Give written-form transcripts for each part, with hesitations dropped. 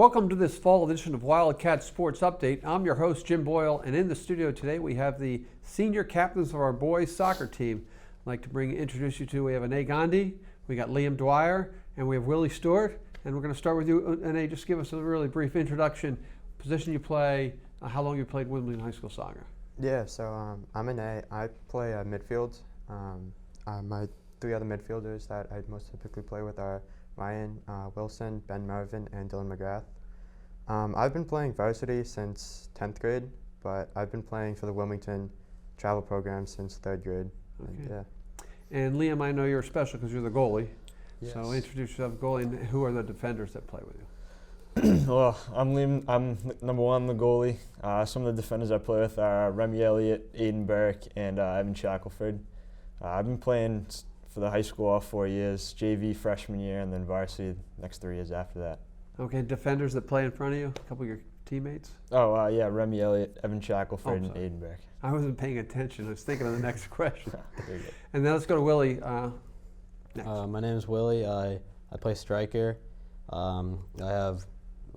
Welcome to this fall edition of Wildcat Sports Update. I'm your host, Jim Boyle, and in the studio today we have the senior captains of our boys soccer team. I'd like to introduce you to, we have Ane Gandhi, we got Liam Dwyer, and we have Willie Stewart. And we're going to start with you, Ane. Just give us a really brief introduction, position you play, how long you played Wilmington High School soccer. Yeah, so I'm Ane. I play midfield. My three other midfielders that I most typically play with are Ryan Wilson, Ben Mervin, and Dylan McGrath. I've been playing varsity since 10th grade, but I've been playing for the Wilmington travel program since 3rd grade. Okay. And Liam, I know you're special because you're the goalie. Yes. So introduce yourself, goalie, and who are the defenders that play with you? Well, I'm Liam. I'm number one, the goalie. Some of the defenders I play with are Remy Elliott, Aiden Burke, and Evan Shackelford. I've been playing for the high school all 4 years, JV freshman year, and then varsity next 3 years after that. Okay, defenders that play in front of you, a couple of your teammates? Oh, yeah, Remy Elliott, Evan Shackelford, and Aiden Burke. I wasn't paying attention. I was thinking of the next question. And then let's go to Willie next. My name is Willie. I play striker. I have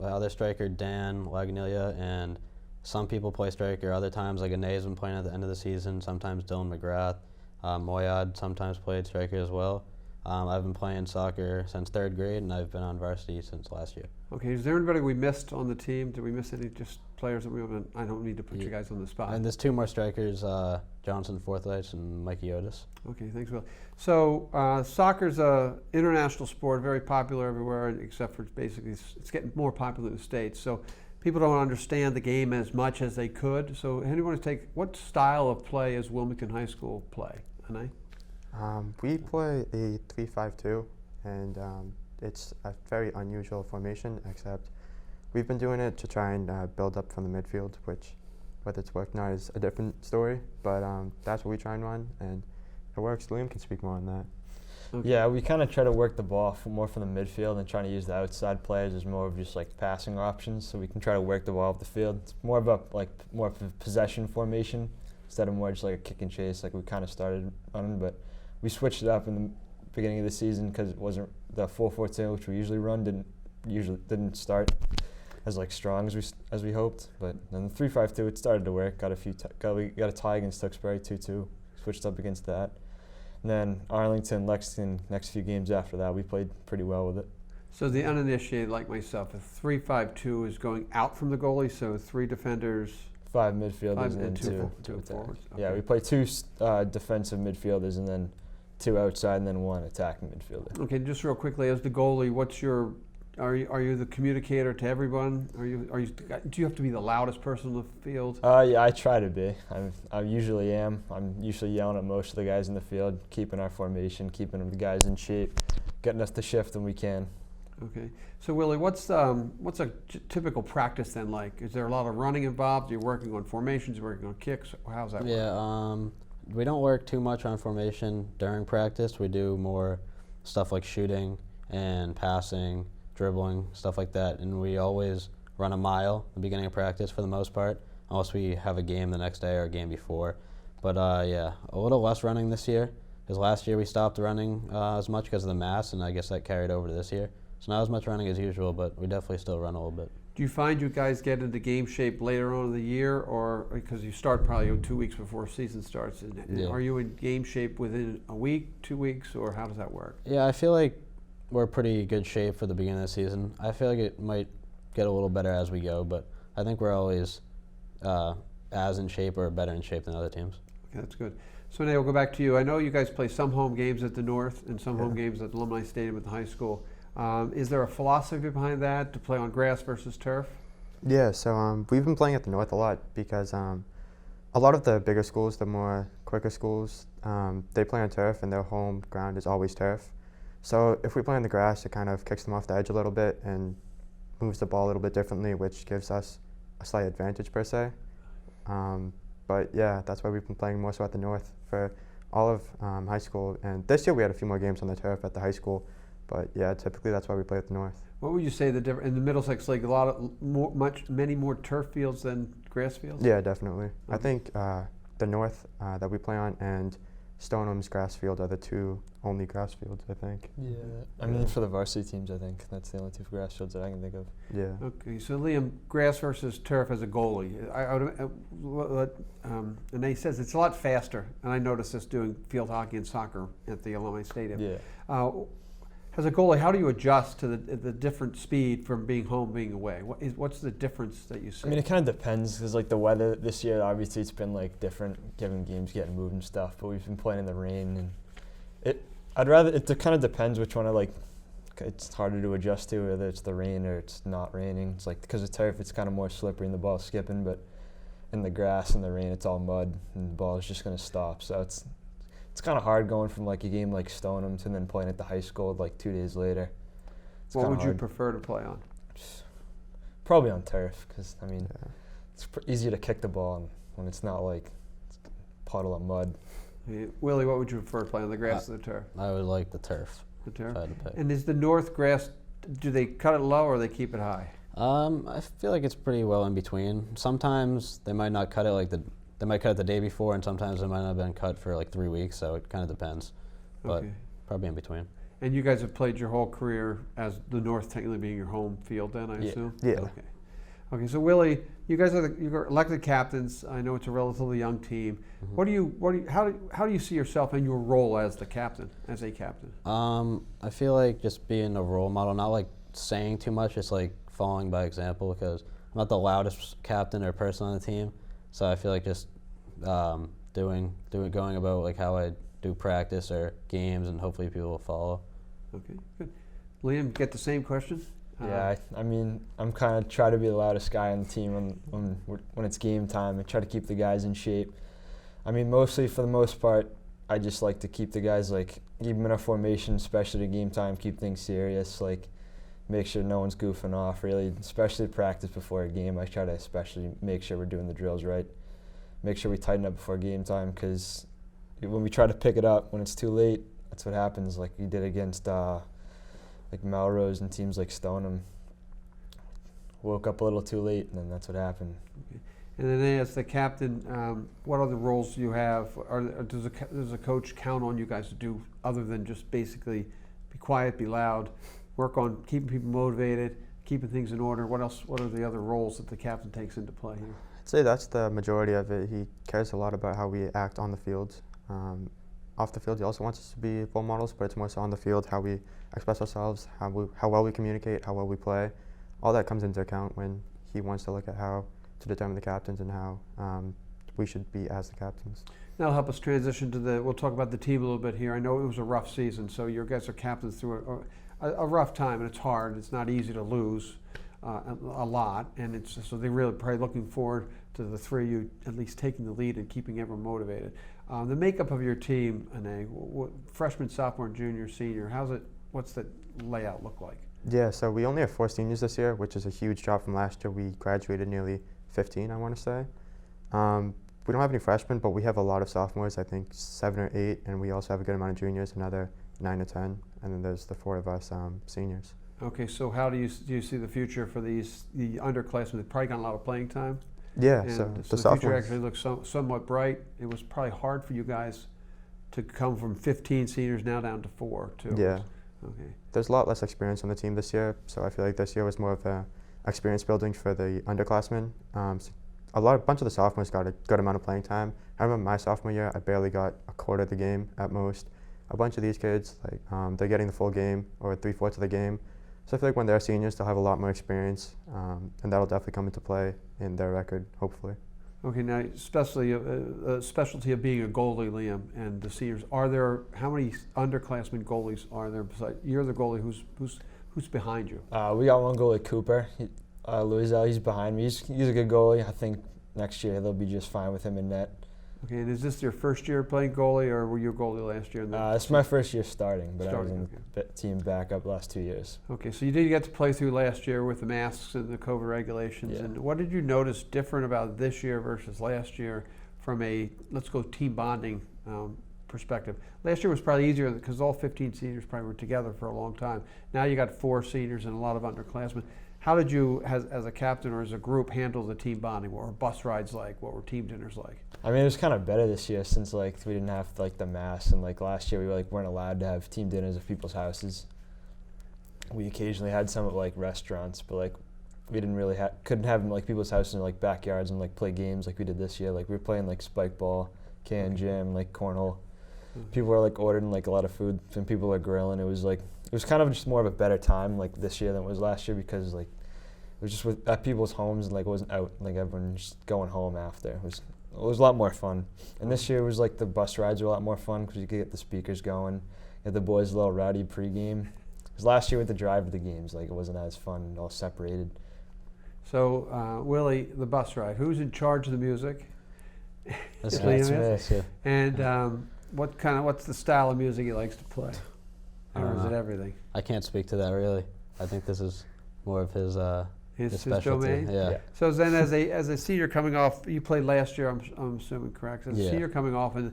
my other striker, Dan Lagnilia, and some people play striker. Other times, like Ane's been playing at the end of the season. Sometimes Dylan McGrath. Moyad sometimes played striker as well. I've been playing soccer since 3rd grade, and I've been on varsity since last year. Okay, is there anybody we missed on the team? Did we miss any just players that we haven't? I don't need to put you guys on the spot. And there's 2 more strikers, Johnson Forthlights and Mikey Otis. Okay, thanks, Will. So soccer's a international sport, very popular everywhere, except for basically it's getting more popular in the States. So people don't understand the game as much as they could. So anyone take what style of play is Wilmington High School play? Ane? We play a 3-5-2, and it's a very unusual formation, except we've been doing it to try and build up from the midfield, which whether it's worked now is a different story, but that's what we try and run, and it works. Liam can speak more on that. Okay. Yeah, we kind of try to work the ball more from the midfield and trying to use the outside players as more of just like passing options, so we can try to work the ball up the field. It's more of a possession formation instead of more just like a kick and chase like we kind of started running, but we switched it up in the beginning of the season because it wasn't the 4-4-2, which we usually run, didn't start as like strong as we hoped. But then the 3-5-2, it started to work. We got a tie against Tewksbury 2-2. Switched up against that, and then Arlington, Lexington. Next few games after that, we played pretty well with it. So the uninitiated like myself, a 3-5-2 is going out from the goalie. So 3 defenders. 5 midfielders and then 2 forwards. Okay. Yeah, we play 2 defensive midfielders and then 2 outside and then 1 attacking midfielder. Okay, just real quickly, as the goalie, are you the communicator to everyone? Do you have to be the loudest person in the field? Yeah, I try to be. I usually am. I'm usually yelling at most of the guys in the field, keeping our formation, keeping the guys in shape, getting us to shift when we can. Okay. So Willie, what's a typical practice then like? Is there a lot of running involved? Are you working on formations? Are you working on kicks? How's that work? Yeah, we don't work too much on formation during practice. We do more stuff like shooting and passing, dribbling, stuff like that. And we always run a mile at the beginning of practice for the most part, unless we have a game the next day or a game before. But yeah, a little less running this year, because last year we stopped running as much because of the mass, and I guess that carried over to this year. So not as much running as usual, but we definitely still run a little bit. Do you find you guys get into game shape later on in the year, or because you start probably 2 weeks before season starts? Yeah. Are you in game shape within a week, 2 weeks, or how does that work? Yeah, I feel like we're pretty good shape for the beginning of the season. I feel like it might get a little better as we go, but I think we're always as in shape or better in shape than other teams. Okay, that's good. So now we'll go back to you. I know you guys play some home games at the North and some home games at the Alumni Stadium at the high school. Is there a philosophy behind that, to play on grass versus turf? Yeah, so we've been playing at the North a lot because a lot of the bigger schools, the more quicker schools, they play on turf and their home ground is always turf. So if we play on the grass, it kind of kicks them off the edge a little bit and moves the ball a little bit differently, which gives us a slight advantage per se. But yeah, that's why we've been playing more so at the North for all of high school. And this year we had a few more games on the turf at the high school. But yeah, typically that's why we play at the North. What would you say the difference in the Middlesex League? Many more turf fields than grass fields? Yeah, definitely. I think the North that we play on and Stoneham's grass field are the two only grass fields, I think. Yeah. I mean, for the varsity teams, I think that's the only two grass fields that I can think of. Yeah. Okay, so Liam, grass versus turf as a goalie. And he says it's a lot faster, and I noticed this doing field hockey and soccer at the alumni stadium. Yeah. As a goalie, how do you adjust to the different speed from being home, being away? What's the difference that you see? I mean, it kind of depends because like the weather this year, obviously it's been like different, given games getting moved and stuff. But we've been playing in the rain, and it kind of depends which one I like. It's harder to adjust to, whether it's the rain or it's not raining. It's like because of turf, it's kind of more slippery and the ball's skipping, but in the grass and the rain, it's all mud and the ball is just going to stop. So it's kind of hard going from like a game like Stoneham to then playing at the high school like 2 days later. What would you prefer to play on? Probably on turf, because I mean, it's easier to kick the ball when it's not like a puddle of mud. Yeah. Willie, what would you prefer to play on, the grass or the turf? I would like the turf. The turf. If I had to pick. And is the north grass? Do they cut it low or they keep it high? I feel like it's pretty well in between. Sometimes they might not cut it they might cut it the day before, and sometimes it might not have been cut for like 3 weeks. So it kind of depends, but Okay. probably in between. And you guys have played your whole career as the north technically being your home field, then I Yeah. assume. Yeah. Okay. Okay. So Willie, you guys are you're elected captains. I know it's a relatively young team. Mm-hmm. How do you see yourself in your role as the captain, as a captain? I feel like just being a role model, not like saying too much, just like following by example, because I'm not the loudest captain or person on the team. So I feel like just going about like how I do practice or games, and hopefully people will follow. Okay, good. Liam, get the same question? Yeah, I mean, I'm kind of try to be the loudest guy on the team when it's game time. I try to keep the guys in shape. I mean, mostly for the most part, I just like to keep the guys keep them in a formation, especially at game time. Keep things serious, make sure no one's goofing off. Really, especially practice before a game. I try to especially make sure we're doing the drills right. Make sure we tighten up before game time, because when we try to pick it up when it's too late, that's what happens. Like we did against Melrose and teams like Stoneham. Woke up a little too late, and then that's what happened. Okay. And then as the captain, what other roles do you have? Does a coach count on you guys to do other than just basically be quiet, be loud, work on keeping people motivated, keeping things in order? What else? What are the other roles that the captain takes into play here? I'd say that's the majority of it. He cares a lot about how we act on the field. Off the field, he also wants us to be role models, but it's more so on the field, how we express ourselves, how well we communicate, how well we play. All that comes into account when he wants to look at how to determine the captains and how we should be as the captains. That'll help us transition to we'll talk about the team a little bit here. I know it was a rough season, so your guys are captains through a rough time, and it's hard. It's not easy to lose a lot, and so they're really probably looking forward to the three of you at least taking the lead and keeping everyone motivated. The makeup of your team, Ane, freshman, sophomore, junior, senior, what's the layout look like? Yeah, so we only have 4 seniors this year, which is a huge drop from last year. We graduated nearly 15, I want to say. We don't have any freshmen, but we have a lot of sophomores, I think 7 or 8, and we also have a good amount of juniors, another 9 or 10, and then there's the 4 of us seniors. Okay, so how do you see the future for the underclassmen? They've probably gotten a lot of playing time. Yeah, And so the the future sophomores. actually looks somewhat bright. It was probably hard for you guys to come from 15 seniors now down to 4 too. Yeah. Okay. There's a lot less experience on the team this year, so I feel like this year was more of a experience building for the underclassmen. A bunch of the sophomores got a good amount of playing time. I remember my sophomore year, I barely got a quarter of the game at most. A bunch of these kids, they're getting the full game or 3/4 of the game. So I feel like when they're seniors, they'll have a lot more experience, and that'll definitely come into play in their record, hopefully. Okay, now especially a specialty of being a goalie, Liam, and the seniors. How many underclassmen goalies are there? Besides, you're the goalie. Who's behind you? We got one goalie, Cooper. Louiselle, he's behind me. He's a good goalie. I think next year they'll be just fine with him in net. Okay, and is this your first year playing goalie, or were you a goalie last year? It's my first year starting, but I was Starting, in the team backup last 2 years. Okay, so you did get to play through last year with the masks and the COVID regulations. Yeah. And what did you notice different about this year versus last year from let's go team bonding perspective. Last year was probably easier because all 15 seniors probably were together for a long time. Now you got 4 seniors and a lot of underclassmen. How did you, as a captain or as a group, handle the team bonding? What were bus rides like? What were team dinners like? I mean, it was kind of better this year since like we didn't have like the mask, and like last year we weren't allowed to have team dinners at people's houses. We occasionally had some at like restaurants, but like we didn't really couldn't have them like people's houses in like backyards and like play games like we did this year. Like we were playing like spike ball, can jam, like cornhole. People were like ordering like a lot of food and people were grilling. It was kind of just more of a better time like this year than it was last year because like it was just at people's homes and like it wasn't out like everyone just going home after. It was a lot more fun. And this year was like the bus rides were a lot more fun because you could get the speakers going, get the boys a little rowdy pregame. Because last year with the drive of the games, like it wasn't as fun and all separated. So Willie, the bus ride. Who's in charge of the music? That's Liam me. And what's the style of music he likes to play? I Or don't is it know. everything? I can't speak to that really. I think this is more of his His specialty. domain? Yeah. So then, as a senior coming off, you played last year. I'm assuming, correct? As a Yeah. senior coming off, and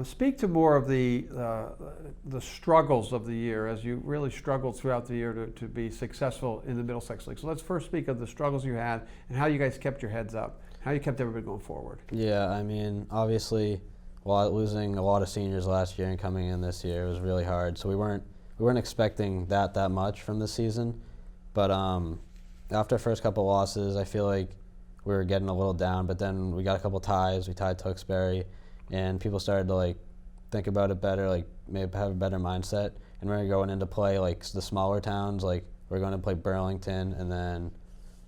speak to more of the struggles of the year, as you really struggled throughout the year to be successful in the Middlesex League. So let's first speak of the struggles you had and how you guys kept your heads up, how you kept everybody going forward. Yeah, I mean, obviously, while losing a lot of seniors last year and coming in this year, it was really hard. So we weren't expecting that much from this season, but after the first couple losses, I feel like we were getting a little down. But then we got a couple ties. We tied Tewksbury, and people started to like think about it better, like maybe have a better mindset. And we're going into play like the smaller towns, like we're going to play Burlington and then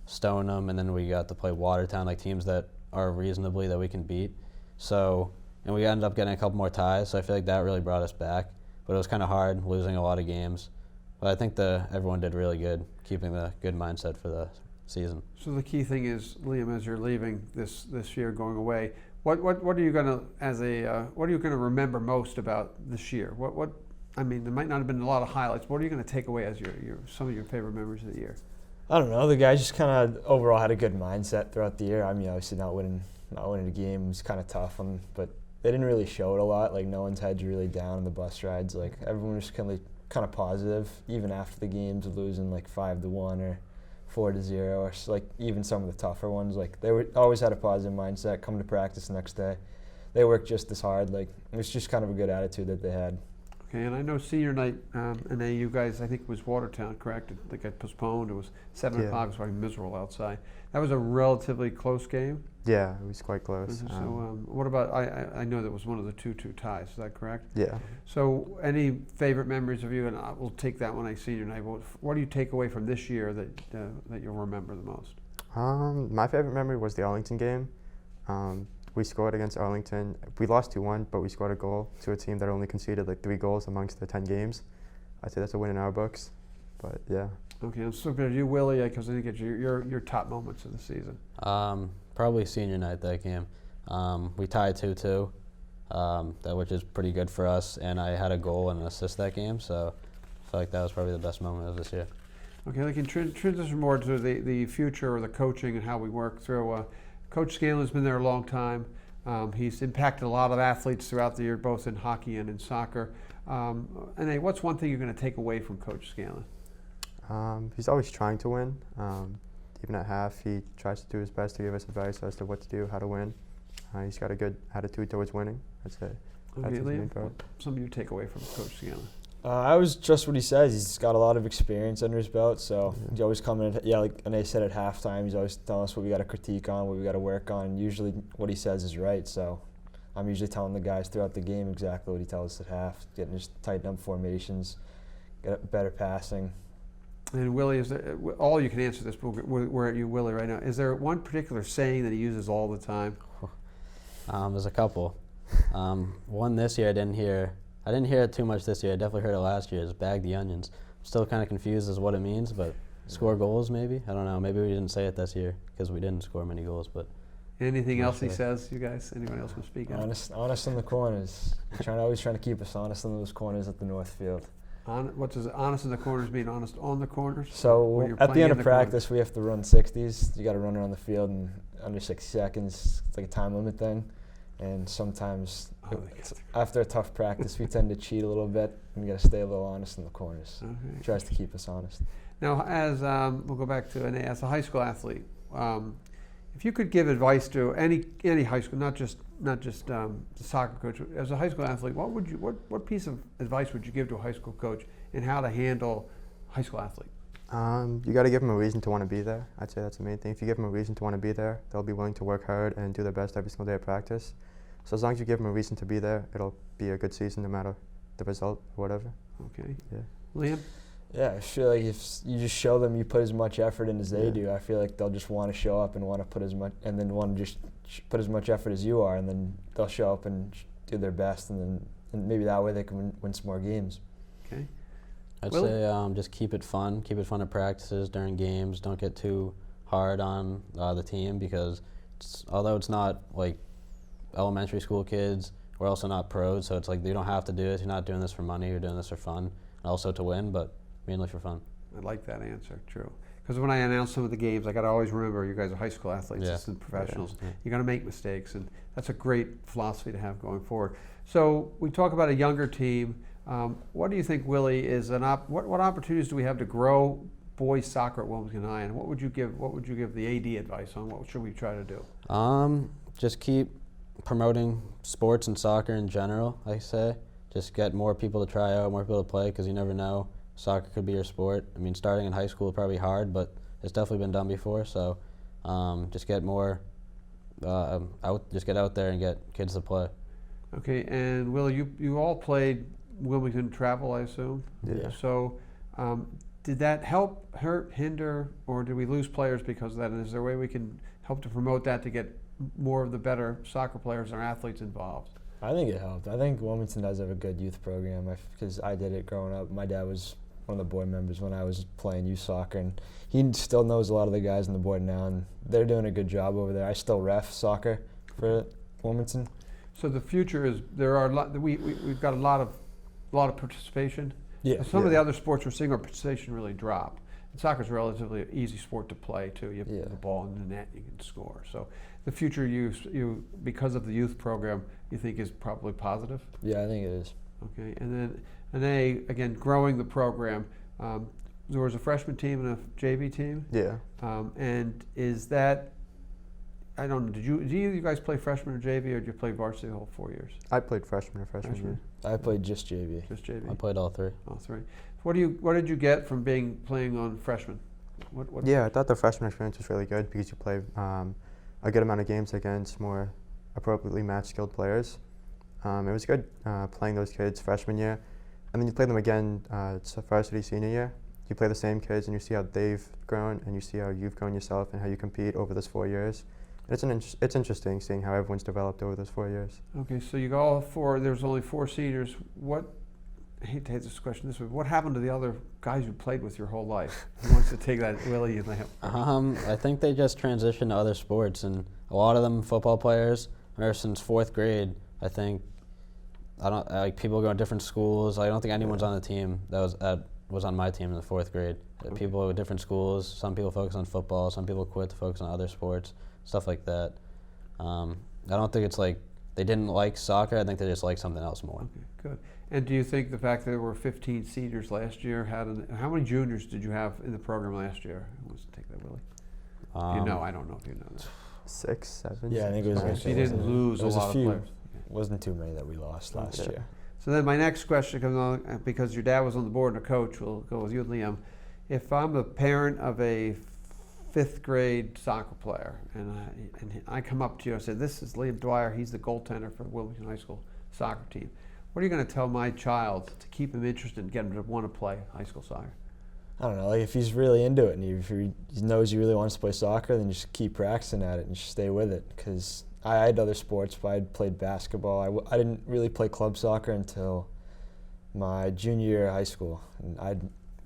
Stoneham, and then we got to play Watertown, like teams that are reasonably that we can beat. So, and we ended up getting a couple more ties, so I feel like that really brought us back. But it was kind of hard, losing a lot of games. But I think everyone did really good, keeping the good mindset for the season. So the key thing is, Liam, as you're leaving this year, going away, what are you gonna remember most about this year? I mean, there might not have been a lot of highlights. What are you going to take away as some of your favorite memories of the year? I don't know. The guys just kind of overall had a good mindset throughout the year. I mean, obviously not winning a game was kind of tough, but they didn't really show it a lot. Like no one's heads really down on the bus rides. Like everyone was kind of positive, even after the games, losing like 5-1 or 4-0, or like even some of the tougher ones. Like they always had a positive mindset. Coming to practice the next day, they worked just as hard. Like it was just kind of a good attitude that they had. Okay, and I know senior night, and then you guys, I think it was Watertown, correct? It got postponed. It was 7 o'clock. It was probably miserable outside. That was a relatively close game. Yeah, it was quite close. So what about, I know that was one of the 2-2 ties, is that correct? Yeah. So any favorite memories of you, and we'll take that one senior night, what do you take away from this year that you'll remember the most? My favorite memory was the Arlington game. We scored against Arlington. We lost 2-1, but we scored a goal to a team that only conceded like 3 goals amongst the 10 games. I'd say that's a win in our books, but yeah. Okay, I'm so good at you, Willie, because I think it's your top moments of the season. Probably senior night, that game. We tied 2-2, which is pretty good for us, and I had a goal and an assist that game, so I feel like that was probably the best moment of this year. Okay, we can transition more to the future or the coaching and how we work through. Coach Scanlon's been there a long time. He's impacted a lot of athletes throughout the year, both in hockey and in soccer. And what's one thing you're going to take away from Coach Scanlon? He's always trying to win. Even at half, he tries to do his best to give us advice as to what to do, how to win. He's got a good attitude towards winning. I'd say that's his main part. Something you take away from Coach Scanlon? I was just what he says. He's got a lot of experience under his belt, so he's always coming in. Yeah, like Anae said at halftime, he's always telling us what we got to critique on, what we got to work on. And usually, what he says is right. So, I'm usually telling the guys throughout the game exactly what he tells us at half, just tighten up formations, get better passing. And Willie, is there, all you can answer this, but we're at you, Willie, right now. Is there one particular saying that he uses all the time? There's a couple. One this year I didn't hear it too much this year. I definitely heard it last year. It's bag the onions. I'm still kind of confused as what it means, but score goals maybe? I don't know. Maybe we didn't say it this year because we didn't score many goals. But anything else he says, you guys? Anyone else will speak up? Honest in the corners. Always trying to keep us honest in those corners at the Northfield. What does honest in the corners mean? Honest on the corners? So at the end of practice, we have to run 60s. You got to run around the field in under 6 seconds. It's like a time limit thing. And sometimes yes. after a tough practice, we tend to cheat a little bit. And we got to stay a little honest in the corners. Okay. Tries to keep us honest. Now, as we'll go back to as a high school athlete, if you could give advice to any high school, not just the soccer coach, as a high school athlete, what piece of advice would you give to a high school coach in how to handle a high school athlete? You got to give them a reason to want to be there. I'd say that's the main thing. If you give them a reason to want to be there, they'll be willing to work hard and do their best every single day at practice. So as long as you give them a reason to be there, it'll be a good season no matter the result or whatever. Okay. Yeah. Liam? Yeah, I feel like if you just show them you put as much effort in as they Yeah. do, I feel like they'll just want to show up and want to put as much, and then want to just put as much effort as you are, and then they'll show up and do their best, and maybe that way they can win some more games. Okay. I'd Willie? say just keep it fun. Keep it fun at practices, during games. Don't get too hard on the team because although it's not like elementary school kids, we're also not pros, so it's like you don't have to do it. You're not doing this for money. You're doing this for fun, and also to win, but mainly for fun. I like that answer. True. Because when I announce some of the games, I got to always remember you guys are high school athletes, Yeah. assistant professionals. Yeah. You're going to make mistakes, and that's a great philosophy to have going forward. So we talk about a younger team. What do you think, Willie, is what opportunities do we have to grow boys soccer at Wilmington High, and what would you give the AD advice on? What should we try to do? Just keep promoting sports and soccer in general, I say. Just get more people to try out, more people to play, because you never know. Soccer could be your sport. I mean, starting in high school is probably hard, but it's definitely been done before. So just get more just get out there and get kids to play. Okay, and Will, you all played Wilmington travel, I assume? Yeah. So did that help, hurt, hinder, or did we lose players because of that? And is there a way we can help to promote that to get more of the better soccer players and athletes involved? I think it helped. I think Wilmington does have a good youth program because I did it growing up. My dad was one of the board members when I was playing youth soccer, and he still knows a lot of the guys on the board now, and they're doing a good job over there. I still ref soccer for Wilmington. So the future is we've got a lot of participation. Yeah. Some of the other sports we're seeing our participation really drop. And soccer's a relatively easy sport to play too. You put the ball in the net, you can score. So the future you because of the youth program, you think is probably positive? Yeah, I think it is. Okay, and then again, growing the program. There was a freshman team and a JV team. Yeah. And is that, I don't know, did you guys play freshman or JV, or did you play varsity the whole 4 years? I played freshman year. I played just JV. Just JV. I played all three. All three. What did you get from playing on freshman? What Yeah, I thought the freshman experience was really good because you play a good amount of games against more appropriately matched skilled players. It was good playing those kids freshman year, and then you play them again it's a varsity senior year. You play the same kids and you see how they've grown and you see how you've grown yourself and how you compete over those 4 years. And it's interesting seeing how everyone's developed over those 4 years. Okay, so you got all four. There's only 4 seniors. I hate to hate this question this way. What happened to the other guys you played with your whole life? Who wants to take that, Willie? And I think they just transitioned to other sports, and a lot of them football players. Ever since 4th grade, I think people go to different schools. I don't think anyone's on the team that was on my team in the 4th grade. Okay. People with different schools. Some people focus on football. Some people quit to focus on other sports, stuff like that. I don't think it's like they didn't like soccer. I think they just like something else more. Okay, good. And do you think the fact that there were 15 seniors last year how many juniors did you have in the program last year? Who wants to take that, Willie? I don't know if you know that. 6, 7. Yeah, I think it was. Okay, so you didn't lose a lot of players. Wasn't too many that we lost last year. So then my next question comes on, because your dad was on the board and a coach, we'll go with you, Liam. If I'm a parent of a 5th grade soccer player and I come up to you and say, this is Liam Dwyer, he's the goaltender for the Wilmington High School soccer team. What are you going to tell my child to keep him interested and get him to want to play high school soccer? I don't know, like if he's really into it and if he knows he really wants to play soccer, then just keep practicing at it and just stay with it. Because I had other sports, but I played basketball. I didn't really play club soccer until my junior year of high school. And I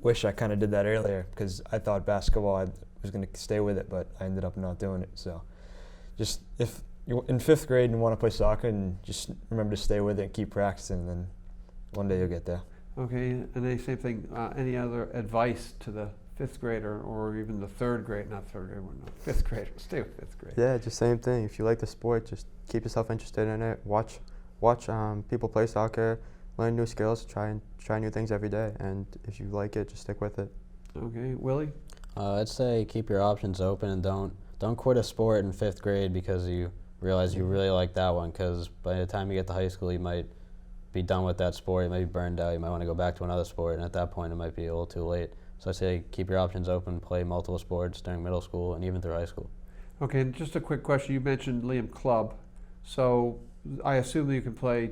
wish I kind of did that earlier because I thought basketball, I was going to stay with it, but I ended up not doing it. So just if you're in 5th grade and want to play soccer, and just remember to stay with it and keep practicing, and then one day you'll get there. Okay, and the same thing, any other advice to the fifth grader or even the third grade, not third grade, no, fifth grader, stay with fifth grade. Yeah, just same thing. If you like the sport, just keep yourself interested in it. Watch people play soccer, learn new skills, try new things every day. And if you like it, just stick with it. Okay, Willie? I'd say keep your options open and don't quit a sport in fifth grade because you realize you really like that one, because by the time you get to high school, you might be done with that sport. You might be burned out. You might want to go back to another sport, and at that point, it might be a little too late. So I say keep your options open, play multiple sports during middle school and even through high school. Okay, and just a quick question. You mentioned, Liam, club. So I assume that you can play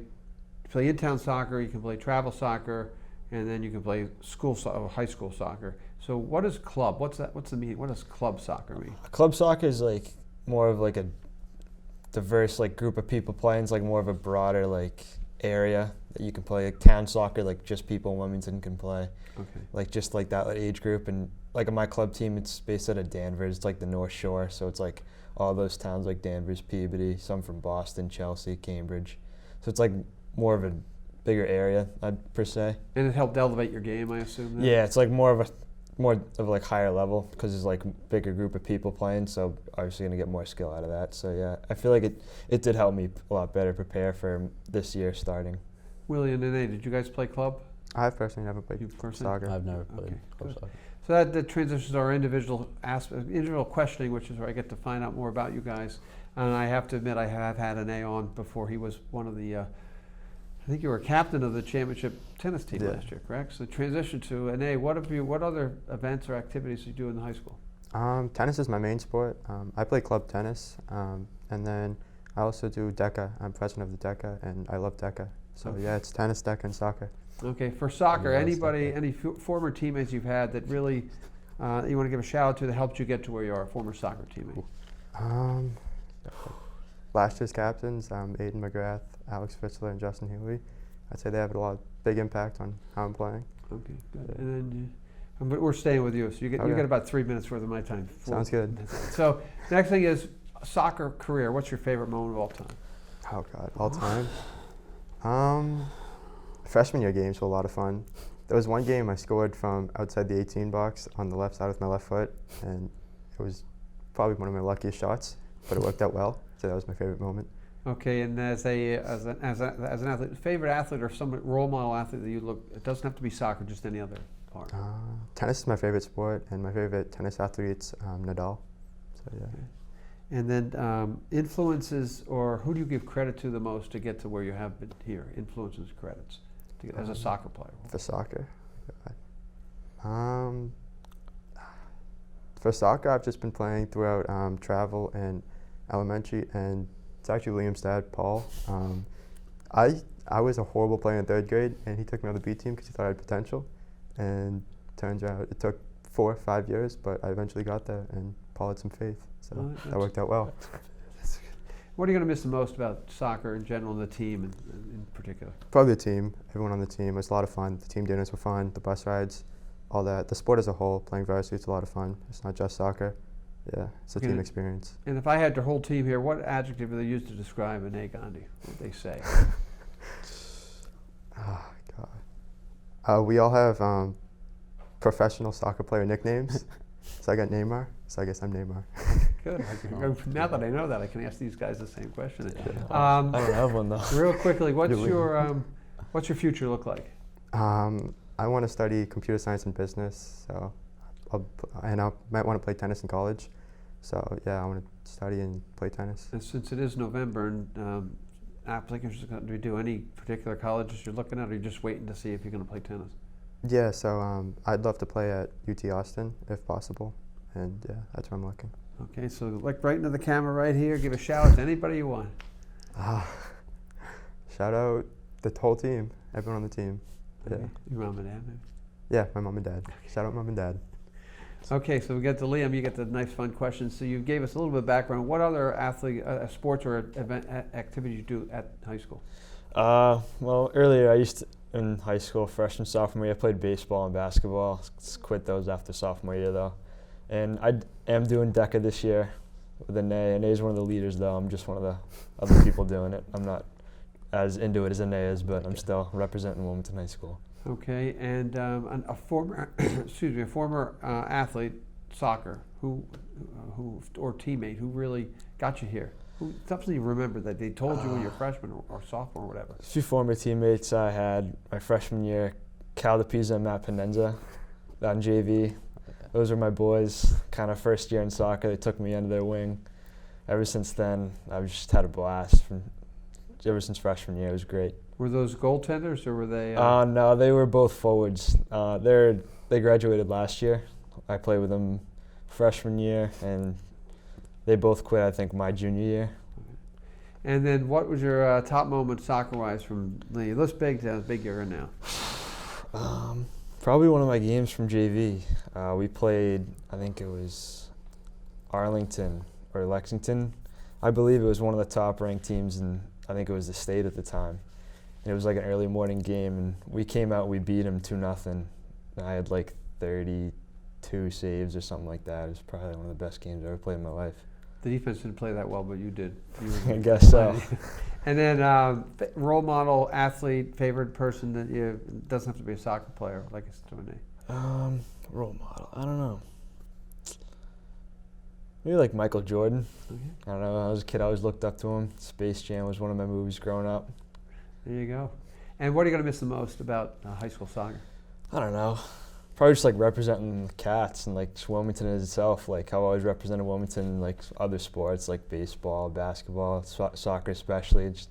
in-town soccer, you can play travel soccer, and then you can play high school soccer. So what is club? What's the meaning? What does club soccer mean? Club soccer is like more of like a diverse like group of people playing. It's like more of a broader like area that you can play. Like town soccer, like just people in Wilmington can play. Okay. Like just like that age group. And like on my club team, it's based out of Danvers. It's like the North Shore, so it's like all those towns like Danvers, Peabody, some from Boston, Chelsea, Cambridge. So it's like more of a bigger area, per se. And it helped elevate your game, I assume. Then? Yeah, it's like more of like higher level because there's like a bigger group of people playing, so obviously going to get more skill out of that. So yeah, I feel like it did help me a lot better prepare for this year starting. Willie and Nene, did you guys play club? I've personally never played You personally? soccer. I've never played Okay, club good. soccer. So that transitions to our individual questioning, which is where I get to find out more about you guys. And I have to admit, I have had an A on before. He was one of the, I think you were captain of the championship tennis team last year, correct? So transition to an A. What other events or activities do you do in the high school? Tennis is my main sport. I play club tennis, and then I also do DECA. I'm president of the DECA, and I love DECA. So yeah, it's tennis, DECA, and soccer. Okay, for soccer, Yeah, any former teammates you've had that really you want to give a shout out to that helped you get to where you are, a former soccer teammate? Last year's captains, Aiden McGrath, Alex Fitzler, and Justin Healy. I'd say they have a lot of big impact on how I'm playing. Okay, good. And then but we're staying with you, so you get about 3 minutes worth of my time. Sounds good. So next thing is soccer career. What's your favorite moment of all time? Oh God, all time. Freshman year games were a lot of fun. There was one game I scored from outside the 18 box on the left side with my left foot, and it was probably one of my luckiest shots, but it worked out well. So that was my favorite moment. Okay, and as an athlete, favorite athlete or some role model athlete that you look, it doesn't have to be soccer, just any other part. Tennis is my favorite sport, and my favorite tennis athlete's Nadal. So yeah. Okay. And then influences, or who do you give credit to the most to get to where you have been here? Influences, credits, to get, as a soccer player. For soccer, for soccer, I've just been playing throughout travel and elementary, and it's actually Liam's dad, Paul. I was a horrible player in third grade, and he took me on the B team because he thought I had potential, and turns out it took 4 or 5 years, but I eventually got there, and Paul had some faith, so that worked out well. What are you going to miss the most about soccer in general and the team in particular? Probably the team, everyone on the team. It was a lot of fun. The team dinners were fun, the bus rides, all that. The sport as a whole, playing varsity, it's a lot of fun. It's not just soccer. Yeah, it's a team experience. And if I had your whole team here, what adjective would they use to describe Ane Gandhi? What would they say? Oh, God. We all have professional soccer player nicknames. So I got Neymar, so I guess I'm Neymar. Good. Now that I know that, I can ask these guys the same question. I don't have one though. Real quickly, what's your future look like? I want to study computer science and business, so I might want to play tennis in college. So yeah, I want to study and play tennis. And since it is November and applicants are going to do any particular colleges you're looking at, or are you just waiting to see if you're going to play tennis? Yeah, so I'd love to play at UT Austin if possible, and yeah, that's where I'm looking. Okay, so look right into the camera right here. Give a shout out to anybody you want. Shout out the whole team, everyone on the team. Yeah. Okay. Your mom and dad, maybe? Yeah, my mom and dad. Shout out mom and dad. Okay, so we get to Liam. You get the nice fun questions. So you gave us a little bit of background. What other sports or event activities you do at high school? Well, earlier in high school, freshman, sophomore year, I played baseball and basketball. Quit those after sophomore year though. And I am doing DECA this year with Ane. Ane is one of the leaders though. I'm just one of the other people doing it. I'm not as into it as Ane is, but I'm still representing Wilmington High School. Okay, and a former, excuse me, a former athlete, soccer, who or teammate who really got you here. Something you remember that they told you when you're a freshman or sophomore or whatever. A few former teammates I had my freshman year, Cal DePisa and Matt Penenza, on JV. Those are my boys. Kind of first year in soccer, they took me under their wing. Ever since then, I've just had a blast. Ever since freshman year, it was great. Were those goaltenders or were they? No, they were both forwards. They graduated last year. I played with them freshman year, and they both quit, I think, my junior year. And then what was your top moment soccer-wise from the list big to how big you're in now? Probably one of my games from JV. We played, I think it was Arlington or Lexington. I believe it was one of the top-ranked teams, and I think it was the state at the time. And it was like an early morning game, and we came out, we beat them 2-0. I had like 32 saves or something like that. It was probably one of the best games I ever played in my life. The defense didn't play that well, but you did. I guess so. And then role model, athlete, favorite person that you, doesn't have to be a soccer player, like it's doing. Role model, I don't know. Maybe like Michael Jordan. Okay. I don't know, when I was a kid, I always looked up to him. Space Jam was one of my movies growing up. There you go. And what are you going to miss the most about high school soccer? I don't know. Probably just like representing the Cats and like just Wilmington in itself. Like how I always represented Wilmington in like other sports like baseball, basketball, soccer especially. Just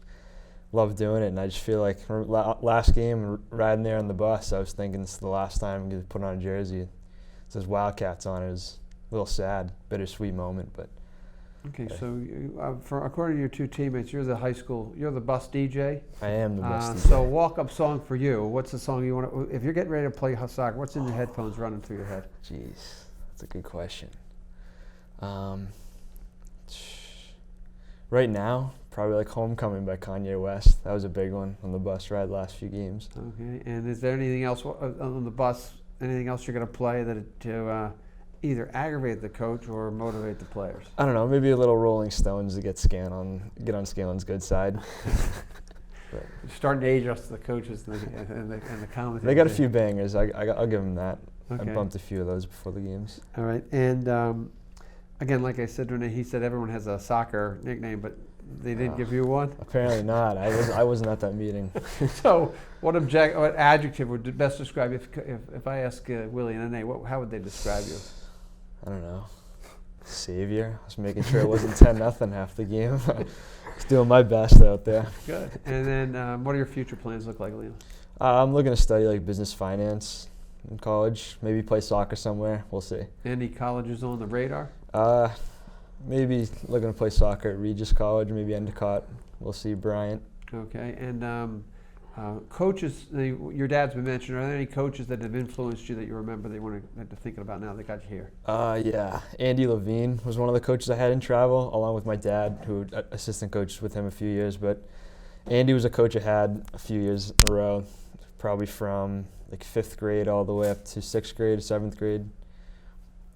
love doing it, and I just feel like last game riding there on the bus, I was thinking this is the last time I'm going to put on a jersey. It says Wildcats on it. It was a little sad, bittersweet moment, but. Okay, so according to your two teammates, you're the bus DJ. I am the bus DJ. So walk-up song for you. What's the song you want to? If you're getting ready to play soccer, what's in your headphones running through your head? Jeez, that's a good question. Right now, probably like "Homecoming" by Kanye West. That was a big one on the bus ride last few games. Okay, and is there anything else on the bus? Anything else you're going to play to either aggravate the coach or motivate the players? I don't know, maybe a little Rolling Stones to get on Scalen's good side. You're starting to age us to the coaches and the commentators. They got a few bangers. I'll give them that. Okay. I bumped a few of those before the games. All right, and again, like I said, Renee, he said everyone has a soccer nickname, but they didn't give you one? Apparently not. I wasn't at that meeting. So what adjective would best describe you if I ask Willie and Renee, how would they describe you? I don't know. Savior. I was making sure it wasn't 10-0 half the game. I was doing my best out there. Good. And then what do your future plans look like, Liam? I'm looking to study like business finance in college. Maybe play soccer somewhere. We'll see. Any colleges on the radar? Maybe looking to play soccer at Regis College, maybe Endicott. We'll see. Bryant. Okay. And coaches, your dad's been mentioned. Are there any coaches that have influenced you that you remember that you want to thinking about now that got you here? Yeah. Andy Levine was one of the coaches I had in travel, along with my dad, who assistant coached with him a few years. But Andy was a coach I had a few years in a row, probably from like 5th grade all the way up to 6th grade, 7th grade.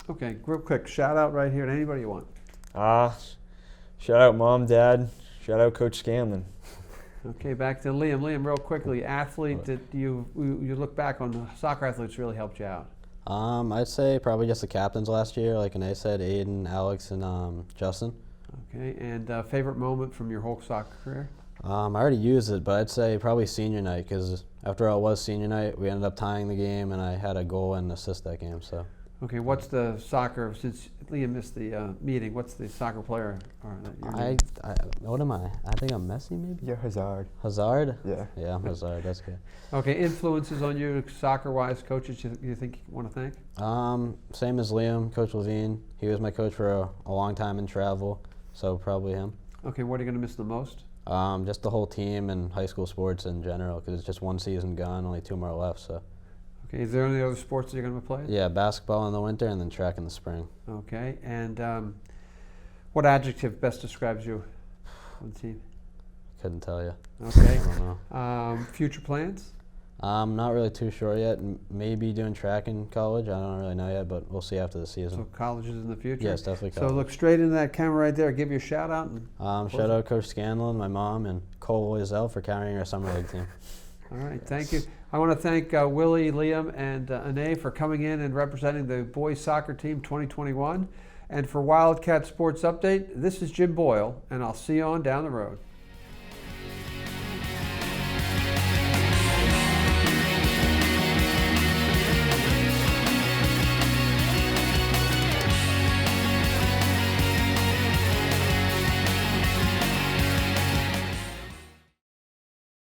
Okay, real quick, shout out right here to anybody you want. Shout out Mom, Dad. Shout out Coach Scanlon. Okay, back to Liam. Liam, real quickly, athlete that you look back on, soccer athletes really helped you out. I'd say probably just the captains last year, like Renee said, Aiden, Alex, and Justin. Okay, and favorite moment from your whole soccer career? I already used it, but I'd say probably senior night, because after all, it was senior night. We ended up tying the game, and I had a goal and assist that game. So. Okay, what's the soccer, since Liam missed the meeting, what's the soccer player? What am I? I think I'm Messi, maybe? You're Hazard. Hazard? Yeah. Yeah, I'm Hazard. That's good. Okay, influences on you soccer-wise, coaches you think you want to thank? Same as Liam, Coach Levine. He was my coach for a long time in travel, so probably him. Okay, what are you going to miss the most? Just the whole team and high school sports in general, because it's just one season gone, only 2 more left, so. Okay, is there any other sports that you're going to play? Yeah, basketball in the winter and then track in the spring. Okay, and what adjective best describes you on the team? Couldn't tell you. Okay. I don't know. Future plans? I'm not really too sure yet. Maybe doing track in college. I don't really know yet, but we'll see after the season. So colleges in the future? Yes, definitely college. So look straight into that camera right there. Give you a shout out. Shout out Coach Scanlon, my mom, and Cole Loisel for carrying our summer league team. All right, thank you. I want to thank Willie, Liam, and Ane for coming in and representing the boys soccer team 2021. And for Wildcat Sports Update, this is Jim Boyle, and I'll see you on down the road.